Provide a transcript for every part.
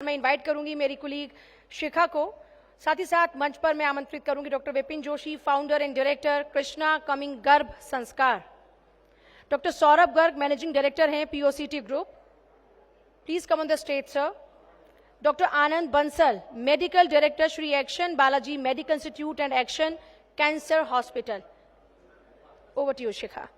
मैं इनवाइट करूंगी मेरी कुलीग शिखा को। साथ ही साथ मंच पर मैं आमंत्रित करूंगी doctor Vipin Joshi, founder and director Krishna coming Garbh Sanskar. Doctor Saurabh Garg managing director हैं POCT group, please come on the stage sir. Doctor Anand Bansal medical director Shri action Balaji medical institute and action cancer hospital. Over to you Shikha.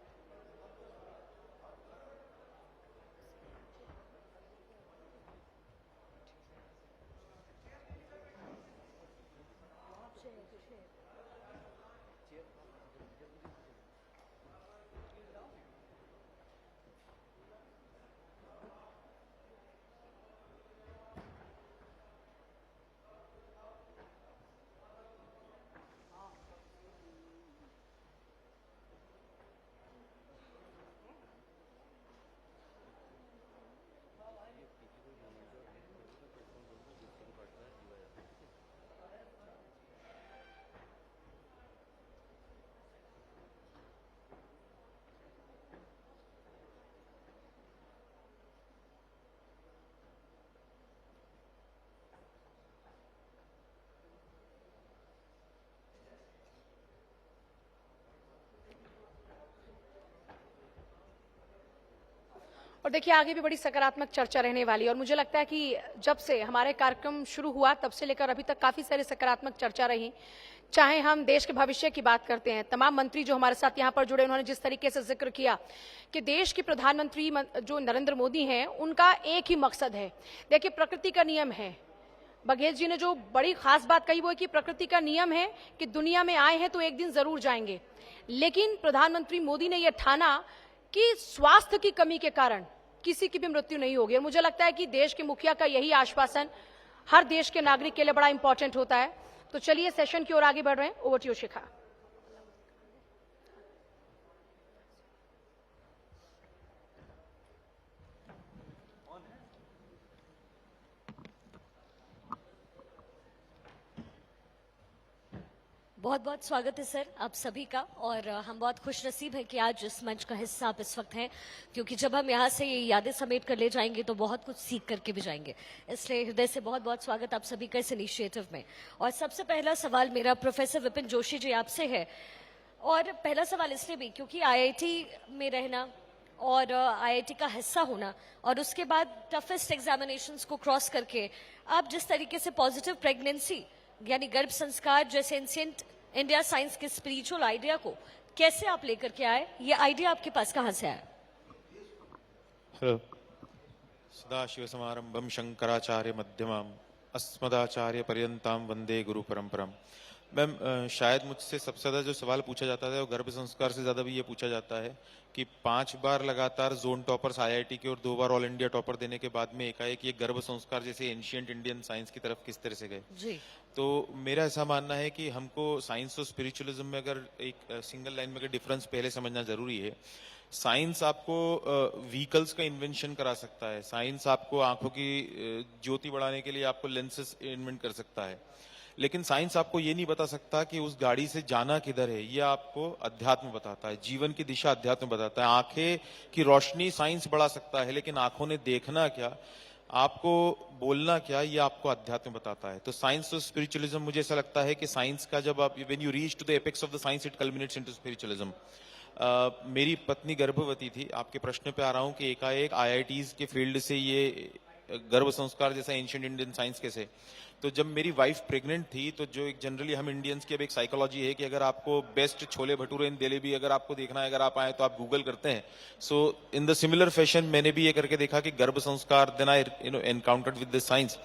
और देखिए आगे भी बड़ी सकारात्मक चर्चा रहने वाली है और मुझे लगता है कि जब से हमारे कार्यक्रम शुरू हुआ तब से लेकर अभी तक काफी सारी सकारात्मक चर्चा रही। चाहे हम देश के भविष्य की बात करते हैं, तमाम मंत्री जो हमारे साथ यहाँ पर जुड़े उन्होंने जिस तरीके से जिक्र किया कि देश के प्रधानमंत्री जो नरेंद्र मोदी हैं उनका एक ही मकसद है। देखिए प्रकृति का नियम है, बघेल जी ने जो बड़ी खास बात कही वो है कि प्रकृति का नियम है कि दुनिया में आए हैं तो एक दिन जरूर जाएंगे, लेकिन प्रधानमंत्री मोदी ने यह ठाना कि स्वास्थ्य की कमी के कारण किसी की भी मृत्यु नहीं होगी। और मुझे लगता है कि देश के मुखिया का यही आश्वासन हर देश के नागरिक के लिए बड़ा इंपॉर्टेंट होता है। तो चलिए सेशन की ओर आगे बढ़ रहे हैं। ओवर टू यू शिखा। बहुत बहुत स्वागत है सर आप सभी का। और हम बहुत खुश नसीब हैं कि आज इस मंच का हिस्सा आप इस वक्त हैं, क्योंकि जब हम यहाँ से ये यादें समेट कर ले जाएंगे तो बहुत कुछ सीख करके भी जाएंगे। इसलिए हृदय से बहुत बहुत स्वागत आप सभी का इस इनिशिएटिव में। और सबसे पहला सवाल मेरा प्रोफेसर विपिन जोशी जी आपसे है। और पहला सवाल इसलिए भी क्योंकि आईआईटी में रहना और आईआईटी का हिस्सा होना और उसके बाद टफेस्ट एग्जामिनेशंस को क्रॉस करके आप जिस तरीके से पॉजिटिव प्रेगनेंसी यानी गर्भ संस्कार जैसे एंशिएंट इंडिया साइंस के स्पिरिचुअल आइडिया को कैसे आप लेकर के आए, ये आइडिया आपके पास कहां से आया? सदाशिव समारंभम शंकराचार्य मध्यमाम अस्मदाचार्य पर्यंताम वंदे गुरु परंपराम। मैम शायद मुझसे सबसे ज्यादा जो सवाल पूछा जाता है वो गर्भ संस्कार से ज्यादा भी ये पूछा जाता है कि 5 बार लगातार जोन टॉपर्स आईआईटी के और 2 बार ऑल इंडिया टॉपर देने के बाद में एकाएक ये गर्भ संस्कार जैसे एंशिएंट इंडियन साइंस की तरफ किस तरह से गए जी। तो मेरा ऐसा मानना है कि हमको साइंस और स्पिरिचुअलिज्म में अगर एक सिंगल लाइन में अगर डिफरेंस पहले समझना जरूरी है। साइंस आपको व्हीकल्स का इन्वेंशन करा सकता है, साइंस आपको आंखों की ज्योति बढ़ाने के लिए आपको लेंसेस इन्वेंट कर सकता है, लेकिन साइंस आपको ये नहीं बता सकता कि उस गाड़ी से जाना किधर है। ये आपको अध्यात्म बताता है, जीवन की दिशा अध्यात्म बताता है। आंखें की रोशनी साइंस बढ़ा सकता है, लेकिन आंखों ने देखना क्या, आपको बोलना क्या, ये आपको अध्यात्म बताता है। तो साइंस और स्पिरिचुअलिज्म मुझे ऐसा लगता है कि साइंस का जब आप when you reach to the apex of the science it culminates into spiritualism. मेरी पत्नी गर्भवती थी। आपके प्रश्न पे आ रहा हूं कि एकाएक आईआईटीज के फील्ड से ये गर्भ संस्कार जैसा एंशिएंट इंडियन साइंस कैसे। तो जब मेरी वाइफ प्रेग्नेंट थी तो जो एक जनरली हम इंडियंस की अब एक साइकोलॉजी है कि अगर आपको बेस्ट छोले भटूरे इन दिल्ली भी अगर आपको देखना है, अगर आप आए तो आप गूगल करते हैं। So in the similar fashion मैंने भी ये करके देखा कि गर्भ संस्कार then I encountered with the science.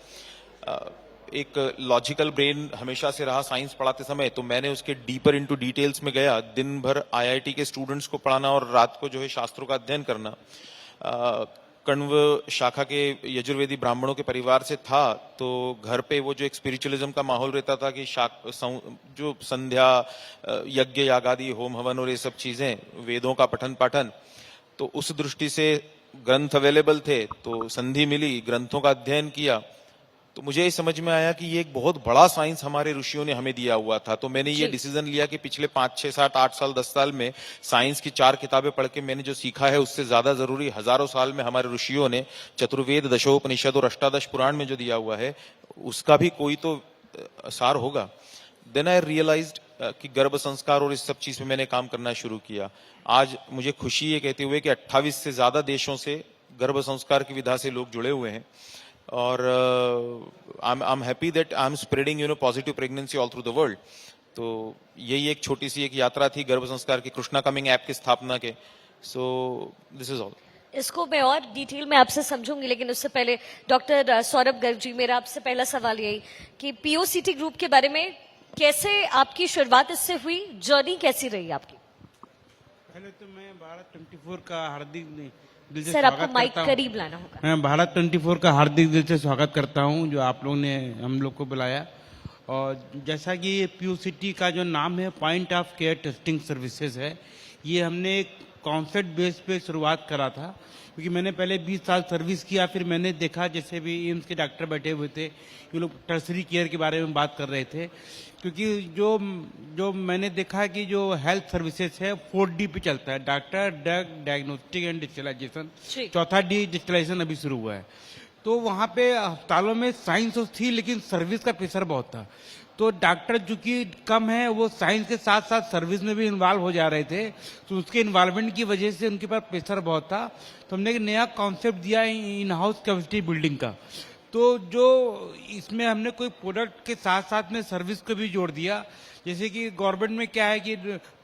एक लॉजिकल ब्रेन हमेशा से रहा साइंस पढ़ाते समय, तो मैंने उसके डीपर इनटू डिटेल्स में गया। दिन भर आईआईटी के स्टूडेंट्स को पढ़ाना और रात को जो है शास्त्रों का अध्ययन करना। कण्व शाखा के यजुर्वेदी ब्राह्मणों के परिवार से था, तो घर पे वो जो एक स्पिरिचुअलिज्म का माहौल रहता था कि जो संध्या यज्ञ यागादि होम हवन और ये सब चीजें, वेदों का पठन पाठन, तो उस दृष्टि से ग्रंथ अवेलेबल थे तो संधि मिली, ग्रंथों का अध्ययन किया। तो मुझे ये समझ में आया कि ये एक बहुत बड़ा साइंस हमारे ऋषियों ने हमें दिया हुआ था। तो मैंने ये जी। डिसीजन लिया कि पिछले 5, 6, 7, 8 साल 10 साल में साइंस की 4 किताबें पढ़ के मैंने जो सीखा है उससे ज्यादा जरूरी हजारों साल में हमारे ऋषियों ने चतुर्वेद, दशोपनिषद और अष्टादश पुराण में जो दिया हुआ है उसका भी कोई तो सार होगा। देन आई रियलाइज्ड कि गर्भ संस्कार और इस सब चीज में मैंने काम करना शुरू किया। आज मुझे खुशी है कहते हुए कि 28 से ज्यादा देशों से गर्भ संस्कार की विधा से लोग जुड़े हुए हैं और I am happy that I am spreading positive pregnancy all through the world. तो यही एक छोटी सी एक यात्रा थी गर्भ संस्कार की, कृष्णा कमिंग ऐप की स्थापना के। So this is all. इसको मैं और डिटेल में आपसे समझूंगी, लेकिन उससे पहले डॉक्टर सौरभ गर्ग जी, मेरा आपसे पहला सवाल यही कि पीओसीटी ग्रुप के बारे में कैसे आपकी शुरुआत इससे हुई, जर्नी कैसी रही आपकी? पहले तो मैं भारत 24 का हार्दिक दिल से सर, आपको स्वागत माइक करता हूं। करीब लाना होगा। मैं भारत 24 का हार्दिक दिल से स्वागत करता हूं जो आप लोगों ने हम लोग को बुलाया। और जैसा कि ये पीओसीटी का जो नाम है point of care testing services है, ये हमने एक कॉन्सेप्ट बेस पे शुरुआत करा था, क्योंकि मैंने पहले 20 साल सर्विस किया। फिर मैंने देखा जैसे भी एम्स के डॉक्टर बैठे हुए थे, ये लोग टर्सरी केयर के बारे में बात कर रहे थे, क्योंकि जो मैंने देखा कि जो हेल्थ सर्विसेज है 4D पे चलता है, doctor, drug, diagnostic and digitalisation. जी। चौथा डी डिजिटलाइजेशन अभी शुरू हुआ है। तो वहाँ पे अस्पतालों में साइंस तो थी लेकिन सर्विस का प्रेशर बहुत था। तो डॉक्टर चूंकि कम है, वो साइंस के साथ साथ सर्विस में भी इन्वॉल्व हो जा रहे थे, तो उसके इन्वॉल्वमेंट की वजह से उनके पास प्रेशर बहुत था। तो हमने एक नया कॉन्सेप्ट दिया इन हाउस कैपेसिटी बिल्डिंग का। तो जो इसमें हमने कोई प्रोडक्ट के साथ साथ में सर्विस को भी जोड़ दिया। जैसे कि गवर्नमेंट में क्या है कि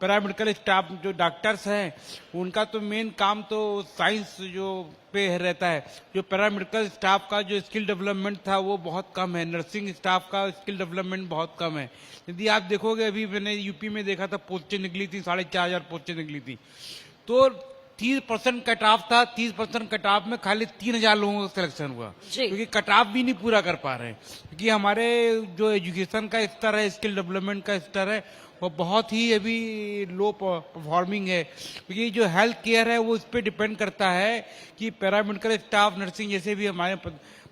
पैरामेडिकल स्टाफ जो डॉक्टर्स हैं उनका तो मेन काम तो साइंस जो पे रहता है। जो पैरामेडिकल स्टाफ का जो स्किल डेवलपमेंट था वो बहुत कम है, नर्सिंग स्टाफ का स्किल डेवलपमेंट बहुत कम है। यदि आप देखोगे, अभी मैंने यूपी में देखा था, पोस्टें निकली थी, 4,500 पोस्टें निकली थी। तो 30% कट ऑफ था, 30% कट ऑफ में खाली 3,000 लोगों का सिलेक्शन हुआ, जी। क्योंकि कट ऑफ भी नहीं पूरा कर पा रहे हैं। क्योंकि हमारे जो एजुकेशन का स्तर है, स्किल डेवलपमेंट का स्तर है, वो बहुत ही अभी लो परफॉर्मिंग है। क्योंकि जो हेल्थ केयर है वो इस पे डिपेंड करता है कि पैरामेडिकल स्टाफ, नर्सिंग, जैसे भी हमारे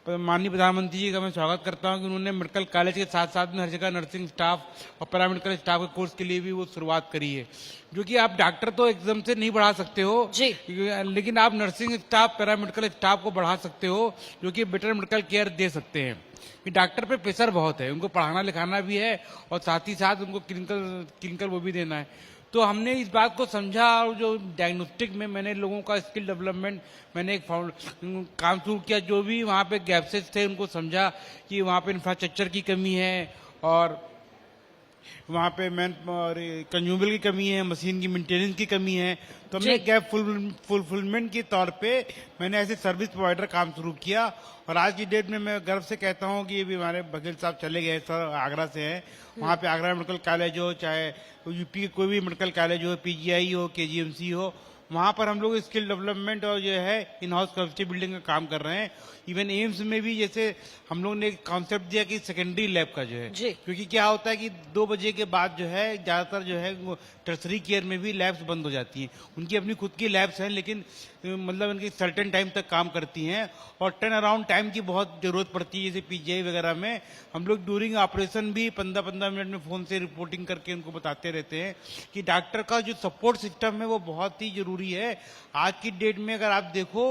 माननीय प्रधानमंत्री जी का मैं स्वागत करता हूं कि उन्होंने मेडिकल कॉलेज के साथ साथ में हर जगह नर्सिंग स्टाफ और पैरामेडिकल स्टाफ के कोर्स के लिए भी वो शुरुआत करी है। जो कि आप डॉक्टर तो एकदम से नहीं बढ़ा सकते हो जी। लेकिन आप नर्सिंग स्टाफ, पैरामेडिकल स्टाफ को बढ़ा सकते हो, जो कि बेटर मेडिकल केयर दे सकते हैं। कि डॉक्टर पे प्रेशर बहुत है, उनको पढ़ाना लिखाना भी है और साथ ही साथ उनको क्लिनिकल वो भी देना है। तो हमने इस बात को समझा और जो डायग्नोस्टिक में मैंने लोगों का स्किल डेवलपमेंट, मैंने एक काम शुरू किया। जो भी वहाँ पे गैप्सेस थे उनको समझा कि वहाँ पे इंफ्रास्ट्रक्चर की कमी है और वहाँ पे मैन और कंज्यूमेबल की कमी है, मशीन की मेंटेनेंस की कमी है। तो हमने गैप फुलफिलमेंट के तौर पे मैंने ऐसे सर्विस प्रोवाइडर काम शुरू किया। और आज की डेट में मैं गर्व से कहता हूँ कि ये भी हमारे बघेल साहब चले गए सर, आगरा से हैं। वहाँ पे आगरा मेडिकल कॉलेज हो, चाहे यूपी के कोई भी मेडिकल कॉलेज हो, पीजीआई हो, केजीएमसी हो, वहाँ पर हम लोग स्किल डेवलपमेंट और जो है इन हाउस कैपेसिटी बिल्डिंग का काम कर रहे हैं। इवन एम्स में भी जैसे हम लोग ने एक कॉन्सेप्ट दिया कि सेकेंडरी लैब का जो है, क्योंकि क्या होता है कि 2 बजे के बाद जो है ज्यादातर जो है टर्सरी केयर में भी लैब्स बंद हो जाती हैं। उनकी अपनी खुद की लैब्स हैं, लेकिन मतलब उनकी सर्टेन टाइम तक काम करती हैं और टर्न अराउंड टाइम की बहुत जरूरत पड़ती है। जैसे पीजीआई वगैरह में हम लोग ड्यूरिंग ऑपरेशन भी 15-15 मिनट में फोन से रिपोर्टिंग करके उनको बताते रहते हैं कि डॉक्टर का जो सपोर्ट सिस्टम है वो बहुत ही जरूरी है। आज की डेट में अगर आप देखो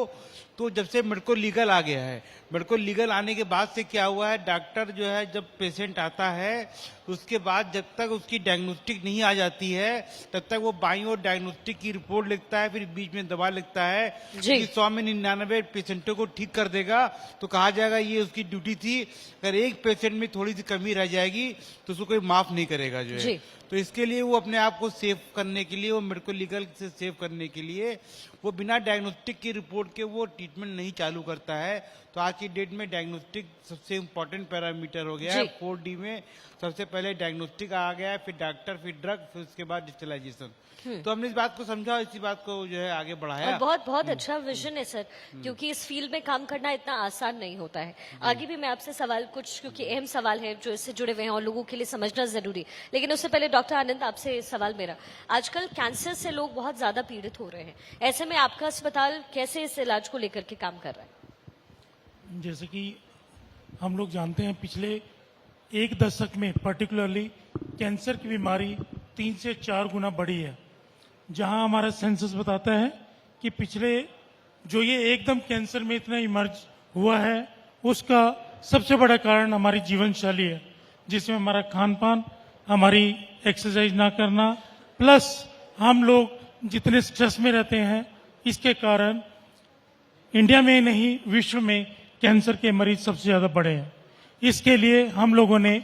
तो जब से मेडिको लीगल आ गया है, मेडिको लीगल आने के बाद से क्या हुआ है, डॉक्टर जो है जब पेशेंट आता है उसके बाद जब तक उसकी डायग्नोस्टिक नहीं आ जाती है तब तक वो बाईं ओर डायग्नोस्टिक की रिपोर्ट लिखता है, फिर बीच में दवा लिखता है कि 100 में 99 पेशेंटों को ठीक कर देगा। तो कहा जाएगा ये उसकी ड्यूटी थी। अगर एक पेशेंट में थोड़ी सी कमी रह जाएगी तो उसको कोई माफ नहीं करेगा जो है। तो इसके लिए वो अपने आप को सेव करने के लिए, वो मेडिकल लीगल से सेव करने के लिए वो बिना डायग्नोस्टिक की रिपोर्ट के वो ट्रीटमेंट नहीं चालू करता है। तो आज की डेट में डायग्नोस्टिक सबसे इम्पोर्टेंट पैरामीटर हो गया है। 4D में सबसे पहले डायग्नोस्टिक आ गया है, फिर डॉक्टर, फिर ड्रग, फिर उसके बाद डिजिटलाइजेशन। तो हमने इस बात को समझा और इसी बात को जो है आगे बढ़ाया। और बहुत बहुत अच्छा विजन है सर, क्योंकि इस फील्ड में काम करना इतना आसान नहीं होता है। आगे भी मैं आपसे सवाल कुछ, क्योंकि अहम सवाल है जो इससे जुड़े हुए हैं और लोगों के लिए समझना जरूरी। लेकिन उससे पहले डॉक्टर आनंद, आपसे सवाल मेरा, आजकल कैंसर से लोग बहुत ज्यादा पीड़ित हो रहे हैं, ऐसे में आपका अस्पताल कैसे इस इलाज को लेकर के काम कर रहा है? जैसे कि हम लोग जानते हैं पिछले एक दशक में पर्टिकुलरली कैंसर की बीमारी 3 से 4 गुना बढ़ी है। जहां हमारा सेंसस बताता है कि पिछले जो ये एकदम कैंसर में इतना इमर्ज हुआ है उसका सबसे बड़ा कारण हमारी जीवन शैली है, जिसमें हमारा खान पान, हमारी एक्सरसाइज ना करना, प्लस हम लोग जितने स्ट्रेस में रहते हैं, इसके कारण इंडिया में नहीं विश्व में कैंसर के मरीज सबसे ज्यादा बढ़े हैं। इसके लिए हम लोगों ने,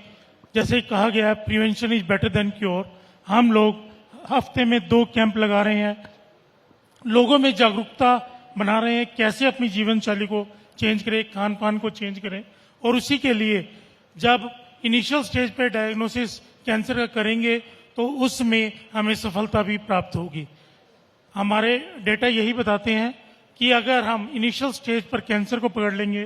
जैसे कहा गया है, prevention is better than cure, हम लोग हफ्ते में 2 कैंप लगा रहे हैं, लोगों में जागरूकता बना रहे हैं कैसे अपनी जीवन शैली को चेंज करें, खान पान को चेंज करें, और उसी के लिए जब इनिशियल स्टेज पे डायग्नोसिस कैंसर का करेंगे तो उसमें हमें सफलता भी प्राप्त होगी। हमारे डेटा यही बताते हैं कि अगर हम इनिशियल स्टेज पर कैंसर को पकड़ लेंगे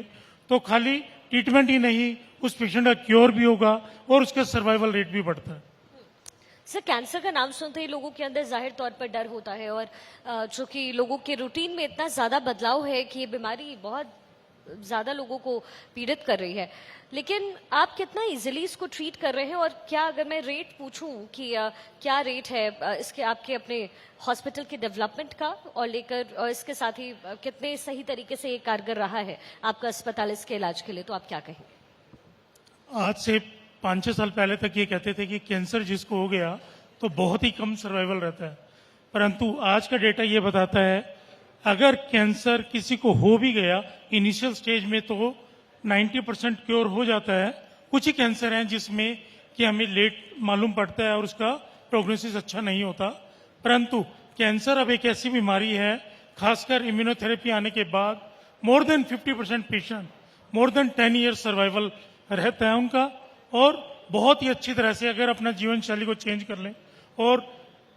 तो खाली ट्रीटमेंट ही नहीं, उस पेशेंट का क्योर भी होगा और उसका सर्वाइवल रेट भी बढ़ता है। सर, कैंसर का नाम सुनते ही लोगों के अंदर जाहिर तौर पर डर होता है, और जो कि लोगों के रूटीन में इतना ज्यादा बदलाव है कि ये बीमारी बहुत ज्यादा लोगों को पीड़ित कर रही है। लेकिन आप कितना इजीली इसको ट्रीट कर रहे हैं, और क्या अगर मैं रेट पूछूं कि क्या रेट है इसके आपके अपने हॉस्पिटल के डेवलपमेंट का, और लेकर और इसके साथ ही कितने सही तरीके से ये कारगर रहा है आपका अस्पताल इसके इलाज के लिए, तो आप क्या कहेंगे? आज से 5-6 साल पहले तक ये कहते थे कि कैंसर जिसको हो गया तो बहुत ही कम सर्वाइवल रहता है, परंतु आज का डेटा ये बताता है अगर कैंसर किसी को हो भी गया इनिशियल स्टेज में तो 90% क्योर हो जाता है। कुछ ही कैंसर हैं जिसमें कि हमें लेट मालूम पड़ता है और उसका प्रोग्नोसिस अच्छा नहीं होता, परंतु कैंसर अब एक ऐसी बीमारी है, खासकर इम्यूनोथेरेपी आने के बाद more than 50% patient more than 10 years survival रहता है उनका। और बहुत ही अच्छी तरह से अगर अपना जीवन शैली को चेंज कर लें और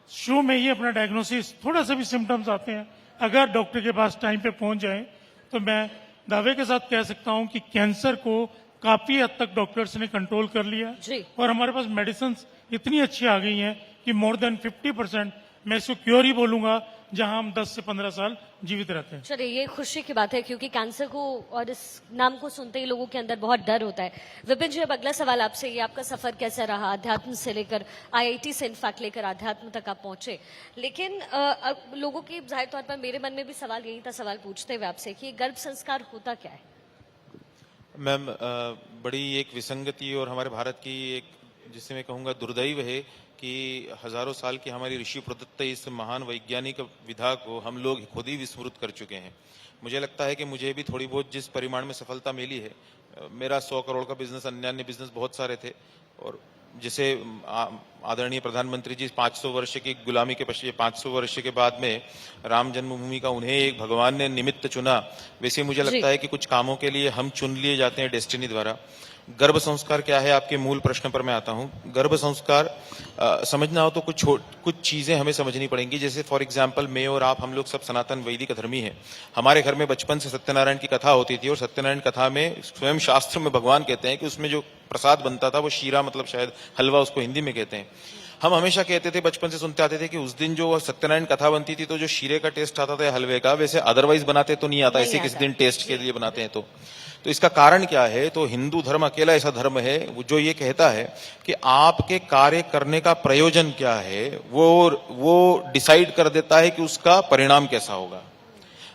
शुरू में ही अपना डायग्नोसिस, थोड़ा सा भी सिम्टम्स आते हैं, अगर डॉक्टर के पास टाइम पे पहुंच जाएं तो मैं दावे के साथ कह सकता हूं कि कैंसर को काफी हद तक डॉक्टर्स ने कंट्रोल कर लिया जी। और हमारे पास मेडिसिन इतनी अच्छी आ गई हैं कि मोर देन 50% मैं इसको क्योर ही बोलूंगा, जहां हम 10 से 15 साल जीवित रहते हैं। चलिए, ये खुशी की बात है, क्योंकि कैंसर को और इस नाम को सुनते ही लोगों के अंदर बहुत डर होता है। विपिन जी, अब अगला सवाल आपसे, ये आपका सफर कैसा रहा अध्यात्म से लेकर आईआईटी से इनफैक्ट लेकर अध्यात्म तक आप पहुंचे, लेकिन लोगों की जाहिर तौर पर मेरे मन में भी सवाल यही था, सवाल पूछते हुए आपसे कि गर्भ संस्कार होता क्या है? मैम, बड़ी एक विसंगति और हमारे भारत की एक, जिसे मैं कहूँगा दुर्दैव है कि हजारों साल की हमारी ऋषि प्रदत्त इस महान वैज्ञानिक विधा को हम लोग खुद ही विस्मृत कर चुके हैं। मुझे लगता है कि मुझे भी थोड़ी बहुत जिस परिमाण में सफलता मिली है, मेरा 100 करोड़ का बिजनेस, अन्य बिजनेस बहुत सारे थे, और जिसे आदरणीय प्रधानमंत्री जी 500 वर्ष की गुलामी के पश्चात 500 वर्ष के बाद में राम जन्मभूमि का उन्हें एक भगवान ने निमित्त चुना, वैसे मुझे लगता है कि कुछ कामों के लिए हम चुन लिए जाते हैं डेस्टिनी द्वारा। गर्भ संस्कार क्या है, आपके मूल प्रश्न पर मैं आता हूं। गर्भ संस्कार समझना हो तो कुछ चीजें हमें समझनी पड़ेंगी। जैसे फॉर एग्जांपल, मैं और आप, हम लोग सब सनातन वैदिक धर्मी हैं। हमारे घर में बचपन से सत्यनारायण की कथा होती थी, और सत्यनारायण कथा में स्वयं शास्त्र में भगवान कहते हैं कि उसमें जो प्रसाद बनता था वो शीरा, मतलब शायद हलवा उसको हिंदी में कहते हैं। हम हमेशा कहते थे, बचपन से सुनते आते थे कि उस दिन जो सत्यनारायण कथा बनती थी तो जो शीरे का टेस्ट आता था हलवे का, वैसे अदरवाइज बनाते तो नहीं आता, ऐसे किसी दिन टेस्ट के लिए बनाते हैं। तो इसका कारण क्या है? तो हिंदू धर्म अकेला ऐसा धर्म है जो ये कहता है कि आपके कार्य करने का प्रयोजन क्या है वो डिसाइड कर देता है कि उसका परिणाम कैसा होगा।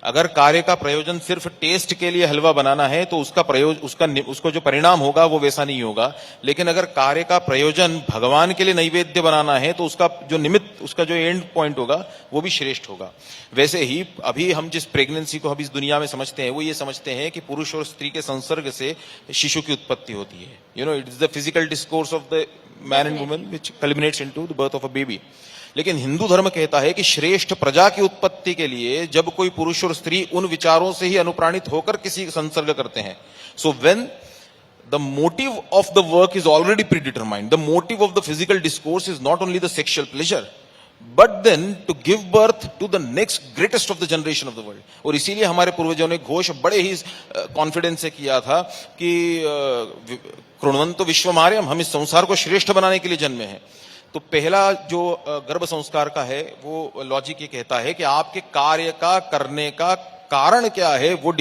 अगर कार्य का प्रयोजन सिर्फ टेस्ट के लिए हलवा बनाना है तो उसको जो परिणाम होगा वो वैसा नहीं होगा। लेकिन अगर कार्य का प्रयोजन भगवान के लिए नैवेद्य बनाना है तो उसका जो निमित्त, उसका जो एंड पॉइंट होगा वो भी श्रेष्ठ होगा। वैसे ही अभी हम जिस प्रेगनेंसी को हम इस दुनिया में समझते हैं, वो ये समझते हैं कि पुरुष और स्त्री के संसर्ग से शिशु की उत्पत्ति होती है। It is the physical discourse of the man and woman which कल्मिनेट्स into the birth of a baby. लेकिन हिंदू धर्म कहता है कि श्रेष्ठ प्रजा की उत्पत्ति के लिए जब कोई पुरुष और स्त्री उन विचारों से ही अनुप्राणित होकर किसी संसर्ग करते हैं, so when the motive of the work is already predetermined, the motive of the physical discourse is not only the sexual pleasure but then to give birth to the next greatest of the generation of the world। और इसीलिए हमारे पूर्वजों ने घोष बड़े ही confidence से किया था कि कृण्वन्तो विश्वमार्यम, हम इस संसार को श्रेष्ठ बनाने के लिए जन्मे हैं। तो पहला जो गर्भ संस्कार का है वो लॉजिक ये कहता है कि आपके कार्य का करने का कारण क्या है वो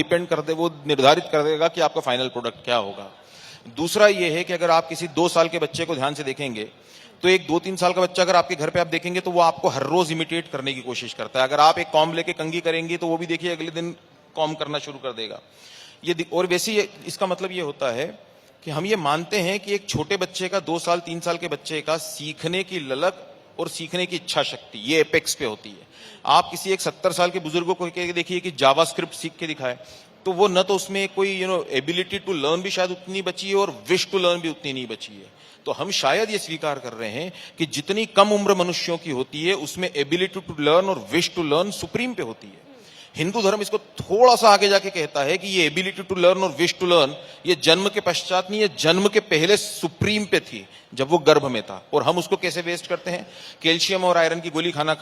वो निर्धारित कर देगा कि आपका फाइनल प्रोडक्ट क्या होगा। दूसरा ये है कि अगर आप किसी 2 साल के बच्चे को ध्यान से देखेंगे तो एक 2-3 साल का बच्चा अगर आपके घर पे आप देखेंगे तो वो आपको हर रोज इमिटेट करने की कोशिश करता है। अगर आप एक कॉम्ब लेके कंघी करेंगे तो वो भी देखिए अगले दिन कॉम्ब करना शुरू कर देगा। और वैसे इसका मतलब ये होता है कि हम ये मानते हैं कि एक छोटे बच्चे का 2 साल 3 साल के बच्चे का सीखने की ललक और सीखने की इच्छा शक्ति ये एपेक्स पे होती है। आप किसी एक 70 साल के बुजुर्गों को देखिए कि जावास्क्रिप्ट सीख के दिखाए तो वो न तो उसमें कोई एबिलिटी टू लर्न भी शायद उतनी बची है और विश टू लर्न भी उतनी नहीं बची है। तो हम शायद ये स्वीकार कर रहे हैं कि जितनी कम उम्र मनुष्यों की होती है उसमें एबिलिटी टू लर्न और विश टू लर्न सुप्रीम पे होती है। हिंदू धर्म इसको थोड़ा सा आगे जाके कहता है कि ये एबिलिटी टू लर्न और विश टू लर्न ये जन्म के पश्चात नहीं, ये जन्म के पहले सुप्रीम पे थी जब वो गर्भ में था। और हम उसको कैसे वेस्ट करते हैं? कैल्शियम और आयरन की गोली खाना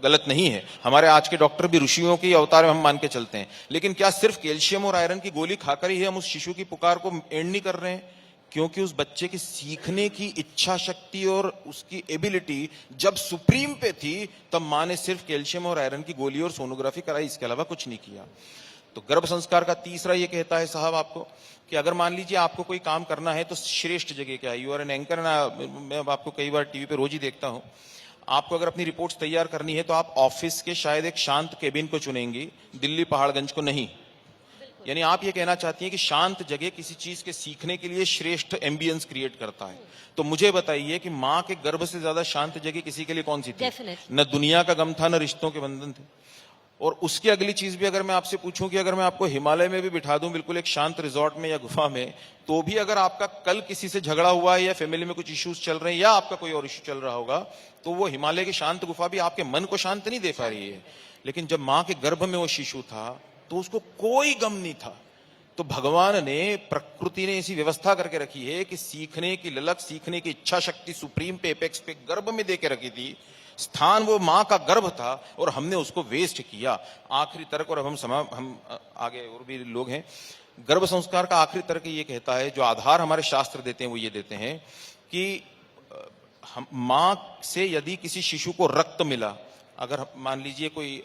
गलत नहीं है, हमारे आज के डॉक्टर भी ऋषियों की अवतार में हम मान के चलते हैं, लेकिन क्या सिर्फ कैल्शियम और आयरन की गोली खाकर ही हम उस शिशु की पुकार को एंड नहीं कर रहे हैं? क्योंकि उस बच्चे की सीखने की इच्छा शक्ति और उसकी एबिलिटी जब सुप्रीम पे थी तब मां ने सिर्फ कैल्शियम और आयरन की गोली और सोनोग्राफी कराई, इसके अलावा कुछ नहीं किया। तो गर्भ संस्कार का तीसरा ये कहता है साहब आपको कि अगर मान लीजिए आपको कोई काम करना है तो श्रेष्ठ जगह क्या है। यू आर एन एंकर ना, मैं आपको कई बार टीवी पे रोज ही देखता हूं। आपको अगर अपनी रिपोर्ट्स तैयार करनी है तो आप ऑफिस के शायद एक शांत केबिन को चुनेंगी, दिल्ली पहाड़गंज को नहीं। यानी आप ये कहना चाहती हैं कि शांत जगह किसी चीज के सीखने के लिए श्रेष्ठ एम्बियंस क्रिएट करता है। तो मुझे बताइए कि माँ के गर्भ से ज्यादा शांत जगह किसी के लिए कौन सी थी? Definitely. न दुनिया का गम था, न रिश्तों के बंधन थे। और उसकी अगली चीज भी अगर मैं आपसे पूछूं कि अगर मैं आपको हिमालय में भी बिठा दूं बिल्कुल एक शांत रिजॉर्ट में या गुफा में, तो भी अगर आपका कल किसी से झगड़ा हुआ है या फैमिली में कुछ इश्यूज चल रहे हैं या आपका कोई और इश्यू चल रहा होगा, तो वो हिमालय की शांत गुफा भी आपके मन को शांत नहीं दे पा रही है। लेकिन जब माँ के गर्भ में वो शिशु था तो उसको कोई गम नहीं था। तो भगवान ने, प्रकृति ने ऐसी व्यवस्था करके रखी है कि सीखने की ललक, सीखने की इच्छा शक्ति सुप्रीम पे, एपेक्स पे गर्भ में दे के रखी थी। स्थान वो माँ का गर्भ था और हमने उसको वेस्ट किया। आखिरी तर्क, और अब हम आगे और भी लोग हैं, गर्भ संस्कार का आखिरी तर्क ये कहता है, जो आधार हमारे शास्त्र देते हैं वो ये देते हैं कि हम माँ से यदि किसी शिशु को रक्त मिला, अगर मान लीजिए कोई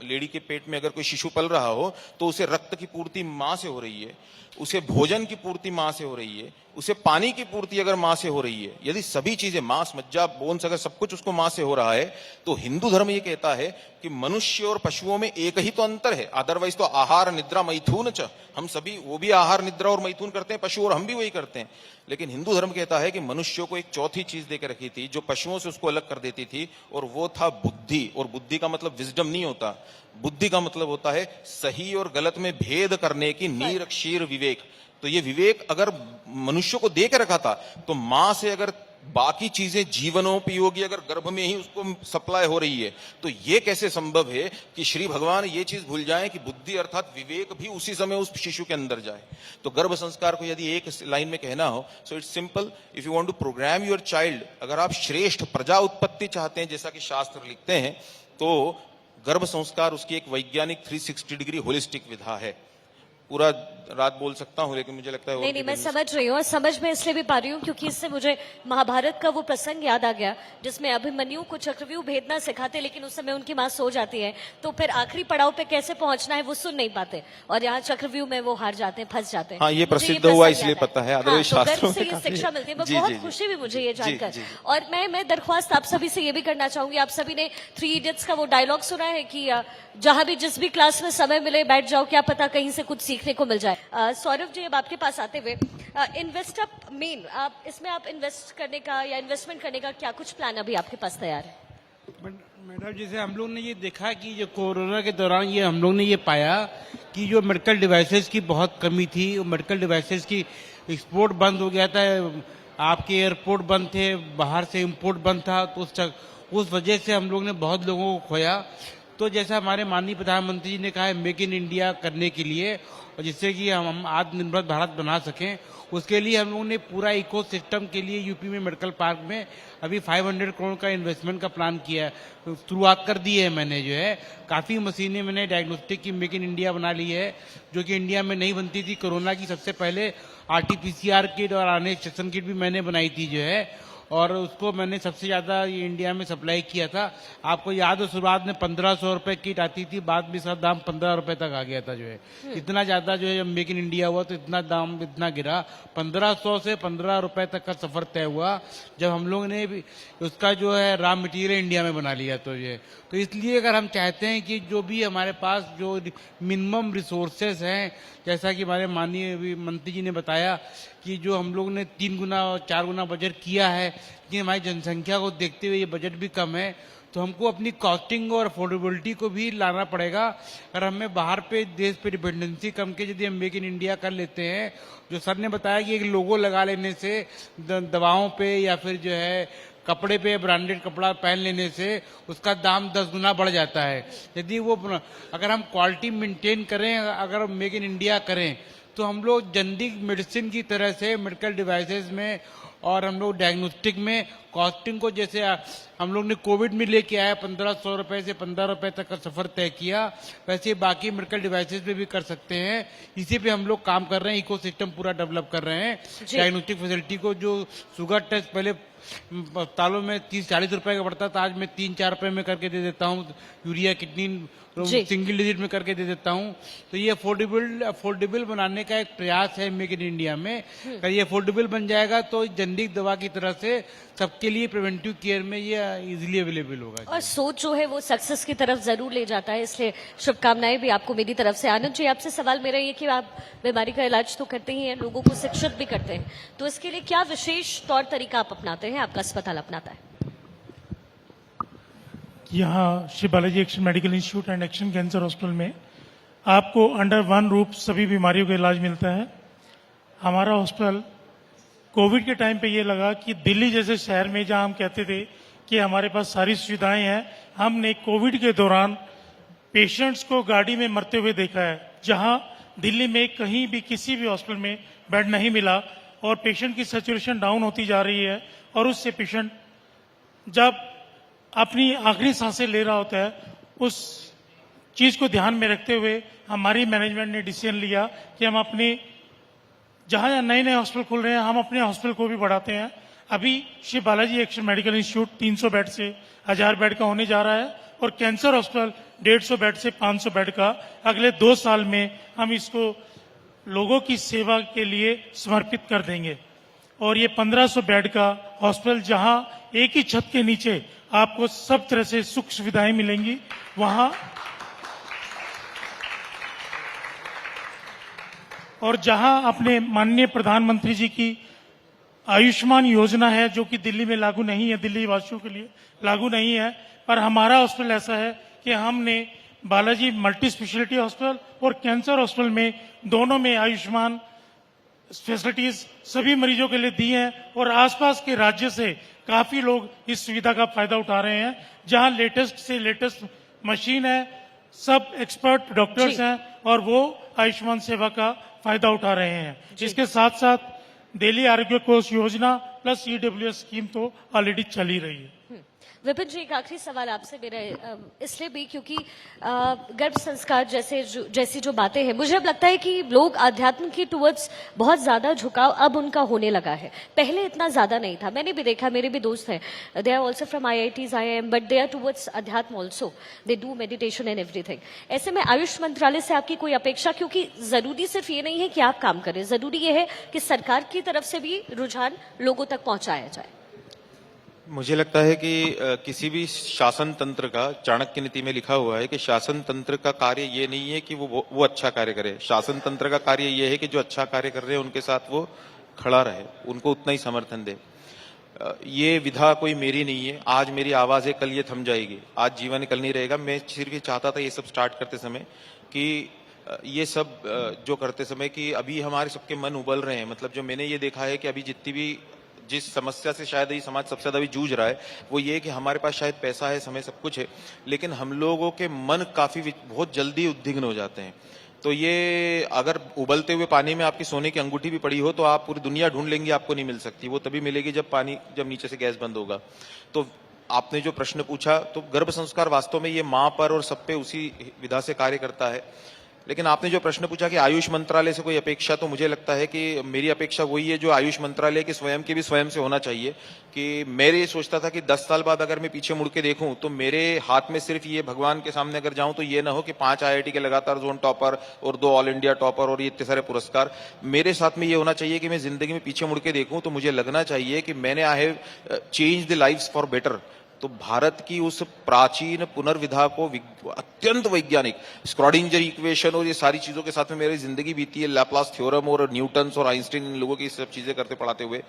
लेडी के पेट में अगर कोई शिशु पल रहा हो तो उसे रक्त की पूर्ति मां से हो रही है, उसे भोजन की पूर्ति मां से हो रही है, उसे पानी की पूर्ति अगर मां से हो रही है, यदि सभी चीजें मांस, मज्जा, बोन्स अगर सब कुछ उसको मां से हो रहा है, तो हिंदू धर्म ये कहता है कि मनुष्य और पशुओं में एक ही तो अंतर है। अदरवाइज तो आहार निद्रा मैथुन च, हम सभी वो भी आहार निद्रा और मैथुन करते हैं, पशु और हम भी वही करते हैं। लेकिन हिंदू धर्म कहता है कि मनुष्यों को एक चौथी चीज देकर रखी थी जो पशुओं से उसको अलग कर देती थी, और वो था बुद्धि। और बुद्धि का मतलब विजडम नहीं होता, बुद्धि का मतलब होता है सही और गलत में भेद करने की निरक्षीर विवेक। तो ये विवेक अगर मनुष्य को दे के रखा था, तो मां से अगर बाकी चीजें जीवनोपयोगी अगर गर्भ में ही उसको सप्लाई हो रही है, तो ये कैसे संभव है कि श्री भगवान ये चीज भूल जाएं कि बुद्धि अर्थात विवेक भी उसी समय उस शिशु के अंदर जाए। तो गर्भ संस्कार को यदि एक लाइन में कहना हो, so it's simple, if you want to program your child, अगर आप श्रेष्ठ प्रजा उत्पत्ति चाहते हैं जैसा कि शास्त्र लिखते हैं, तो गर्भ संस्कार उसकी एक वैज्ञानिक 360 डिग्री होलिस्टिक विधा है। पूरा रात बोल सकता हूँ, लेकिन मुझे लगता है नहीं, मैं समझ रही हूँ, और समझ में इसलिए भी पा रही हूँ क्योंकि इससे मुझे महाभारत का वो प्रसंग याद आ गया जिसमें अभिमन्यु को चक्रव्यूह भेदना सिखाते, लेकिन उस समय उनकी माँ सो जाती है, तो फिर आखिरी पड़ाव पे कैसे पहुंचना है वो सुन नहीं पाते, और यहाँ चक्रव्यूह में वो हार जाते हैं, फंस जाते हैं। हाँ, ये मुझे प्रसिद्ध प्रसंग हुआ याद इसलिए है। पता है, हाँ, अदरवाइज तो शास्त्रों गर्भ से ये शिक्षा मिलती है, बहुत खुशी भी मुझे ये जानकर। और मैं दरख्वास्त आप सभी से ये भी करना चाहूंगी, आप सभी ने 3 इडियट्स का वो डायलॉग सुना है कि जहां भी जिस भी क्लास में समय मिले बैठ जाओ, क्या पता कहीं से कुछ सीखने को मिल जाए। सौरभ जी, अब आपके पास आते हुए, इन्वेस्ट अप मेन, आप इसमें आप इन्वेस्ट करने का या इन्वेस्टमेंट करने का क्या कुछ प्लान अभी आपके पास तैयार है? मैडम, जैसे हम लोग ने ये देखा कि जो कोरोना के दौरान ये हम लोग ने ये पाया कि जो मेडिकल डिवाइसेस की बहुत कमी थी, मेडिकल डिवाइसेस की एक्सपोर्ट बंद हो गया था, आपके एयरपोर्ट बंद थे, बाहर से इंपोर्ट बंद था, तो उस वजह से हम लोग ने बहुत लोगों को खोया। तो जैसा हमारे माननीय प्रधानमंत्री जी ने कहा है मेक इन इंडिया करने के लिए, और जिससे कि हम आत्मनिर्भर भारत बना सकें, उसके लिए हम लोगों ने पूरा इको सिस्टम के लिए यूपी में मेडिकल पार्क में अभी 500 करोड़ का इन्वेस्टमेंट का प्लान किया है, शुरुआत कर दी है मैंने। जो है काफ़ी मशीनें मैंने डायग्नोस्टिक की मेक इन इंडिया बना ली है, जो कि इंडिया में नहीं बनती थी। कोरोना की सबसे पहले RT-PCR किट और RNA एक्सट्रैक्शन किट भी मैंने बनाई थी जो है। और उसको मैंने सबसे ज्यादा ये इंडिया में सप्लाई किया था। आपको याद हो शुरुआत में 1500 रुपए किट आती थी, बाद में इसका दाम 15 रुपए तक आ गया था जो है। इतना ज्यादा जो है जब मेक इन इंडिया हुआ तो इतना दाम इतना गिरा, 1500 से 15 रुपए तक का सफर तय हुआ जब हम लोग ने भी उसका जो है रॉ मटेरियल इंडिया में बना लिया। तो ये तो इसलिए अगर हम चाहते हैं कि जो भी हमारे पास जो मिनिमम रिसोर्सेस हैं, जैसा कि हमारे माननीय मंत्री जी ने बताया कि जो हम लोग ने 3 गुना और 4 गुना बजट किया है, कि हमारी जनसंख्या को देखते हुए ये बजट भी कम है, तो हमको अपनी कॉस्टिंग और अफोर्डेबिलिटी को भी लाना पड़ेगा। अगर हमें बाहर पे देश पे डिपेंडेंसी कम के यदि हम मेक इन इंडिया कर लेते हैं, जो सर ने बताया कि एक लोगो लगा लेने से दवाओं पे या फिर जो है कपड़े पे ब्रांडेड कपड़ा पहन लेने से उसका दाम 10 गुना बढ़ जाता है। यदि वो अगर हम क्वालिटी मेंटेन करें, अगर मेक इन इंडिया करें, तो हम लोग जनरिक मेडिसिन की तरह से मेडिकल डिवाइसेस में और हम लोग डायग्नोस्टिक में कॉस्टिंग को, जैसे हम लोग ने कोविड में लेके आया 1500 रुपए से 15 रुपए तक का सफर तय किया, वैसे बाकी मेडिकल डिवाइसेस पे भी कर सकते हैं। इसी पे हम लोग काम कर रहे हैं, इकोसिस्टम पूरा डेवलप कर रहे हैं। डायग्नोस्टिक फैसिलिटी को, जो शुगर टेस्ट पहले अस्पतालों में 30-40 रुपए का पड़ता था, आज मैं 3-4 रुपए में करके दे देता हूँ। यूरिया किडनी सिंगल डिजिट में करके दे देता हूँ। तो ये अफोर्डेबल बनाने का एक प्रयास है मेक इन इंडिया में। अगर ये अफोर्डेबल बन जाएगा तो जेनरिक दवा की तरह से सबके लिए प्रिवेंटिव केयर में ये इजीली अवेलेबल होगा। और सोच जो है वो सक्सेस की तरफ जरूर ले जाता है, इसलिए शुभकामनाएं भी आपको मेरी तरफ से। आनंद जी, आपसे सवाल मेरा ये कि आप बीमारी का इलाज तो करते ही हैं, लोगों को शिक्षित भी करते हैं, तो इसके लिए क्या विशेष तौर तरीका आप अपनाते हैं, आपका अस्पताल अपनाता है? यहाँ Shri Balaji action medical institute and action cancer hospital में आपको अंडर वन रूफ सभी बीमारियों का इलाज मिलता है। हमारा हॉस्पिटल कोविड के टाइम पे ये लगा कि दिल्ली जैसे शहर में जहां हम कहते थे कि हमारे पास सारी सुविधाएं हैं, हमने कोविड के दौरान पेशेंट्स को गाड़ी में मरते हुए देखा है। जहां दिल्ली में कहीं भी किसी भी हॉस्पिटल में बेड नहीं मिला और पेशेंट की सैचुरेशन डाउन होती जा रही है, और उससे पेशेंट जब अपनी आखिरी सांसें ले रहा होता है, उस चीज को ध्यान में रखते हुए हमारी मैनेजमेंट ने डिसीजन लिया कि हम अपने जहां नए नए हॉस्पिटल खुल रहे हैं, हम अपने हॉस्पिटल को भी बढ़ाते हैं। अभी Shri Balaji action medical institute 300 bed से 1000 बेड का होने जा रहा है, और कैंसर हॉस्पिटल 150 बेड से 500 बेड का। अगले 2 साल में हम इसको लोगों की सेवा के लिए समर्पित कर देंगे। और ये 1500 बेड का हॉस्पिटल, जहां एक ही छत के नीचे आपको सब तरह से सुख सुविधाएं मिलेंगी, वहां और जहां अपने माननीय प्रधानमंत्री जी की आयुष्मान योजना है, जो कि दिल्ली में लागू नहीं है, दिल्ली वासियों के लिए लागू नहीं है, पर हमारा हॉस्पिटल ऐसा है कि हमने बालाजी मल्टी स्पेशलिटी हॉस्पिटल और कैंसर हॉस्पिटल में दोनों में आयुष्मान फैसिलिटीज सभी मरीजों के लिए दी हैं, और आसपास के राज्य से काफी लोग इस सुविधा का फायदा उठा रहे हैं। जहां लेटेस्ट से लेटेस्ट मशीन है, सब एक्सपर्ट डॉक्टर्स हैं, और वो आयुष्मान सेवा का फायदा उठा रहे हैं। इसके साथ साथ दिल्ली आरोग्य कोष योजना प्लस ईडब्ल्यूएस स्कीम तो ऑलरेडी चल ही रही है। विपिन जी, एक आखिरी सवाल आपसे मेरा इसलिए भी क्योंकि गर्भ संस्कार जैसी जो बातें हैं, मुझे अब लगता है कि लोग आध्यात्म की टुवर्ड्स बहुत ज्यादा झुकाव अब उनका होने लगा है, पहले इतना ज्यादा नहीं था। मैंने भी देखा, मेरे भी दोस्त हैं, they are also from IITs, IIM, but they are towards अध्यात्म also, they do meditation and everything. ऐसे में आयुष मंत्रालय से आपकी कोई अपेक्षा, क्योंकि जरूरी सिर्फ ये नहीं है कि आप काम करें, जरूरी ये है कि सरकार की तरफ से भी रुझान लोगों तक पहुंचाया जाए। मुझे लगता है कि किसी भी शासन तंत्र का, चाणक्य नीति में लिखा हुआ है कि शासन तंत्र का कार्य ये नहीं है कि वो अच्छा कार्य करे। शासन तंत्र का कार्य ये है कि जो अच्छा कार्य कर रहे हैं उनके साथ वो खड़ा रहे, उनको उतना ही समर्थन दे। ये विधा कोई मेरी नहीं है, आज मेरी आवाज है, कल ये थम जाएगी, आज जीवन कल नहीं रहेगा। मैं सिर्फ ये चाहता था ये सब स्टार्ट करते समय कि ये सब जो करते समय कि अभी हमारे सबके मन उबल रहे हैं। मतलब जो मैंने ये देखा है कि अभी जितनी भी जिस समस्या से शायद ये समाज सबसे ज्यादा भी जूझ रहा है, वो ये कि हमारे पास शायद पैसा है, समय सब कुछ है, लेकिन हम लोगों के मन काफी बहुत जल्दी उद्विग्न हो जाते हैं। तो ये अगर उबलते हुए पानी में आपकी सोने की अंगूठी भी पड़ी हो तो आप पूरी दुनिया ढूंढ लेंगे, आपको नहीं मिल सकती। वो तभी मिलेगी जब नीचे से गैस बंद होगा। तो आपने जो प्रश्न पूछा, तो गर्भ संस्कार वास्तव में ये माँ पर और सब पे उसी विधा से कार्य करता है। लेकिन आपने जो प्रश्न पूछा कि आयुष मंत्रालय से कोई अपेक्षा, तो मुझे लगता है कि मेरी अपेक्षा वही है जो आयुष मंत्रालय के स्वयं की भी स्वयं से होना चाहिए। कि मेरे ये सोचता था कि 10 साल बाद अगर मैं पीछे मुड़ के देखूं तो मेरे हाथ में सिर्फ ये, भगवान के सामने अगर जाऊं तो ये ना हो कि 5 IIT के लगातार जोन टॉपर और 2 ऑल इंडिया टॉपर और ये इतने सारे पुरस्कार। मेरे साथ में ये होना चाहिए कि मैं जिंदगी में पीछे मुड़ के देखूं तो मुझे लगना चाहिए कि मैंने I have change the lives for better. तो भारत की उस प्राचीन पुनर्विधा को अत्यंत वैज्ञानिक स्क्रॉडिंजर इक्वेशन और ये सारी चीजों के साथ में मेरी जिंदगी बीती है, लैप्लास थ्योरम और न्यूटन्स और आइंस्टीन, इन लोगों की सब चीजें करते पढ़ाते हुए।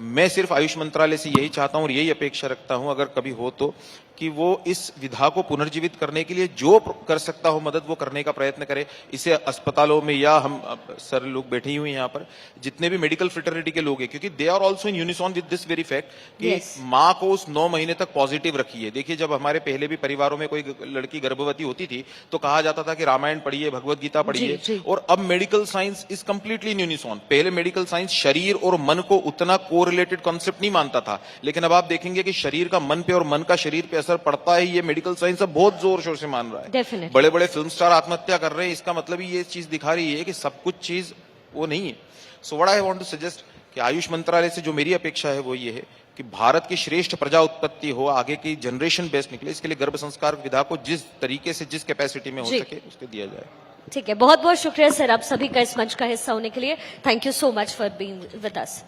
मैं सिर्फ आयुष मंत्रालय से यही चाहता हूं और यही अपेक्षा रखता हूं अगर कभी हो तो, कि वो इस विधा को पुनर्जीवित करने के लिए जो कर सकता हो मदद वो करने का प्रयत्न करे। इसे अस्पतालों में, या हम सर लोग बैठे ही हुए हैं यहाँ पर, जितने भी मेडिकल फ्रेटर्निटी के लोग हैं, क्योंकि they are also in unison with this very fact कि Yes. माँ को उस 9 महीने तक पॉजिटिव रखिए। देखिए, जब हमारे पहले भी परिवारों में कोई लड़की गर्भवती होती थी तो कहा जाता था कि रामायण पढ़िए, भगवत गीता पढ़िए, जी। और अब medical science is completely in unison. पहले मेडिकल साइंस शरीर और मन को उतना कोरिलेटेड कॉन्सेप्ट नहीं मानता था, लेकिन अब आप देखेंगे कि शरीर का मन पे और मन का शरीर पे असर पड़ता है। ये मेडिकल साइंस अब बहुत जोर शोर से मान रहा है। Definitely. बड़े बड़े फिल्म स्टार आत्महत्या कर रहे हैं, इसका मतलब ही ये चीज दिखा रही है कि सब कुछ चीज वो नहीं है। So what I want to suggest कि आयुष मंत्रालय से जो मेरी अपेक्षा है वो ये है कि भारत की श्रेष्ठ प्रजा उत्पत्ति हो, आगे की जनरेशन बेस्ट निकले, इसके लिए गर्भ संस्कार विधा को जिस तरीके से, जिस कैपेसिटी में हो जी। सके उसके दिया जाए। ठीक है, बहुत बहुत शुक्रिया सर आप सभी का इस मंच का हिस्सा होने के लिए। Thank you so much for being with us.